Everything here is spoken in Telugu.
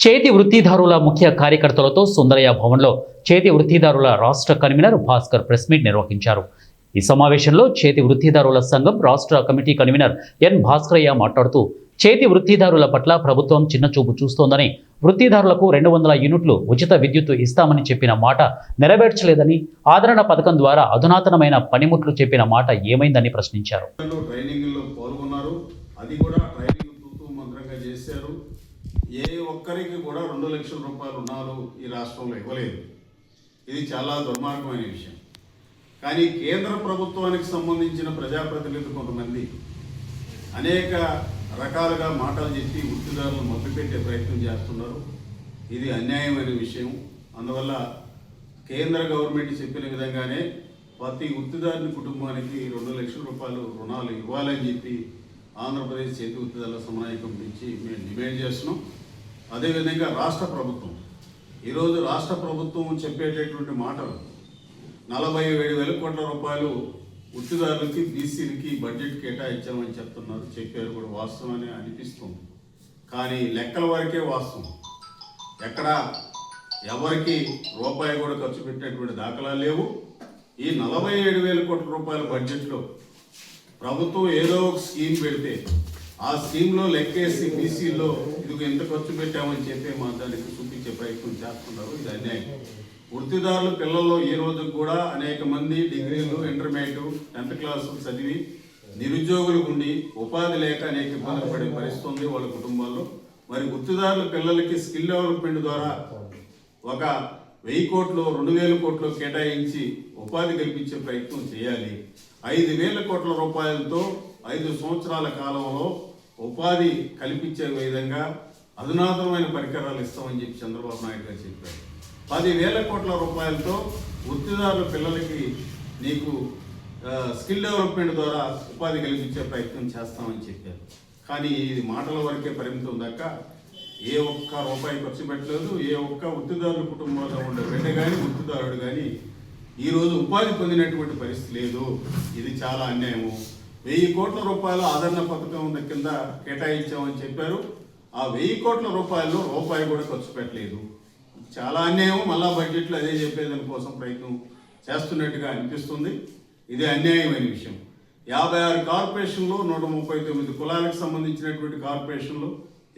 చేతి వృత్తిదారుల ముఖ్య కార్యకర్తలతో సుందరయ్య భవన్లో చేతి వృత్తిదారుల రాష్ట్ర కన్వీనర్ భాస్కర్ ప్రెస్ మీట్ నిర్వహించారు. ఈ సమావేశంలో చేతి వృత్తిదారుల సంఘం రాష్ట్ర కమిటీ కన్వీనర్ ఎన్ భాస్కరయ్య మాట్లాడుతూ చేతి వృత్తిదారుల పట్ల ప్రభుత్వం చిన్నచూపు చూస్తోందని, వృత్తిదారులకు 200 యూనిట్లు ఉచిత విద్యుత్తు ఇస్తామని చెప్పిన మాట నెరవేర్చలేదని, ఆదరణ పథకం ద్వారా అధునాతనమైన పనిముట్లు చెప్పిన మాట ఏమైందని ప్రశ్నించారు. ఏ ఒక్కరికి కూడా 2 లక్షల రూపాయలు రుణాలు ఈ రాష్ట్రంలో ఇవ్వలేదు. ఇది చాలా దుర్మార్గమైన విషయం. కానీ కేంద్ర ప్రభుత్వానికి సంబంధించిన ప్రజాప్రతినిధులు కొంతమంది అనేక రకాలుగా మాటలు చెప్పి వృత్తిదారులను మభ్యపెట్టే ప్రయత్నం చేస్తున్నారు. ఇది అన్యాయమైన విషయం. అందువల్ల కేంద్ర గవర్నమెంట్ చెప్పిన విధంగానే ప్రతి వృత్తిదారుని కుటుంబానికి 2 లక్షల రూపాయలు రుణాలు ఇవ్వాలని చెప్పి ఆంధ్రప్రదేశ్ చేతి వృత్తిదారుల సమన్వయ కమిటీ నుంచి మేము డిమాండ్ చేస్తున్నాం. అదేవిధంగా రాష్ట్ర ప్రభుత్వం ఈరోజు రాష్ట్ర ప్రభుత్వం చెప్పేటటువంటి మాటలు 47,000 కోట్ల రూపాయలు వృత్తిదారులకి బీసీలకి బడ్జెట్ కేటాయించామని చెప్తున్నారు. చెప్పారు కూడా, వాస్తవమని అనిపిస్తుంది. కానీ లెక్కల వరకే వాస్తవం. ఎక్కడ ఎవరికి రూపాయి కూడా ఖర్చు పెట్టినటువంటి దాఖలాలు లేవు. ఈ 47,000 కోట్ల రూపాయల బడ్జెట్లో ప్రభుత్వం ఏదో ఒక స్కీమ్ పెడితే ఆ స్కీమ్లో లెక్కేసి బీసీలో ఇది ఎంత ఖర్చు పెట్టామని చెప్పి మా దానికి చూపించే ప్రయత్నం చేస్తున్నారు. ఇది అన్యాయం. వృత్తిదారుల పిల్లల్లో ఈ రోజు కూడా అనేక మంది డిగ్రీలు, ఇంటర్మీడియట్, 10th క్లాసులు చదివి నిరుద్యోగులు ఉండి ఉపాధి లేక అనేక ఇబ్బందులు పడే పరిస్థితి ఉంది వాళ్ళ కుటుంబాల్లో. మరి వృత్తిదారుల పిల్లలకి స్కిల్ డెవలప్మెంట్ ద్వారా ఒక 1000 కోట్లు 2,000 కోట్లు కేటాయించి ఉపాధి కల్పించే ప్రయత్నం చేయాలి. 5,000 కోట్ల రూపాయలతో 5 సంవత్సరాల కాలంలో ఉపాధి కల్పించే విధంగా అధునాతనమైన పరికరాలు ఇస్తామని చెప్పి చంద్రబాబు నాయుడు గారు చెప్పారు. 10,000 కోట్ల రూపాయలతో వృత్తిదారుల పిల్లలకి నీకు స్కిల్ డెవలప్మెంట్ ద్వారా ఉపాధి కల్పించే ప్రయత్నం చేస్తామని చెప్పారు. కానీ ఇది మాటల వరకే పరిమితం దాకా ఏ ఒక్క రూపాయి ఖర్చు పెట్టలేదు. ఏ ఒక్క వృత్తిదారుల కుటుంబంలో ఉండే బిడ్డ కానీ వృత్తిదారుడు కానీ ఈరోజు ఉపాధి పొందినటువంటి పరిస్థితి లేదు. ఇది చాలా అన్యాయము. 1000 కోట్ల రూపాయలు ఆదరణ పథకం కింద కేటాయించామని చెప్పారు. ఆ 1000 కోట్ల రూపాయల్లో రూపాయి కూడా ఖర్చు పెట్టలేదు. చాలా అన్యాయం. మళ్ళా బడ్జెట్లో అదే చెప్పేదాని కోసం ప్రయత్నం చేస్తున్నట్టుగా అనిపిస్తుంది. ఇది అన్యాయమైన విషయం. 56 కార్పొరేషన్లు, 139 కులాలకు సంబంధించినటువంటి కార్పొరేషన్లు,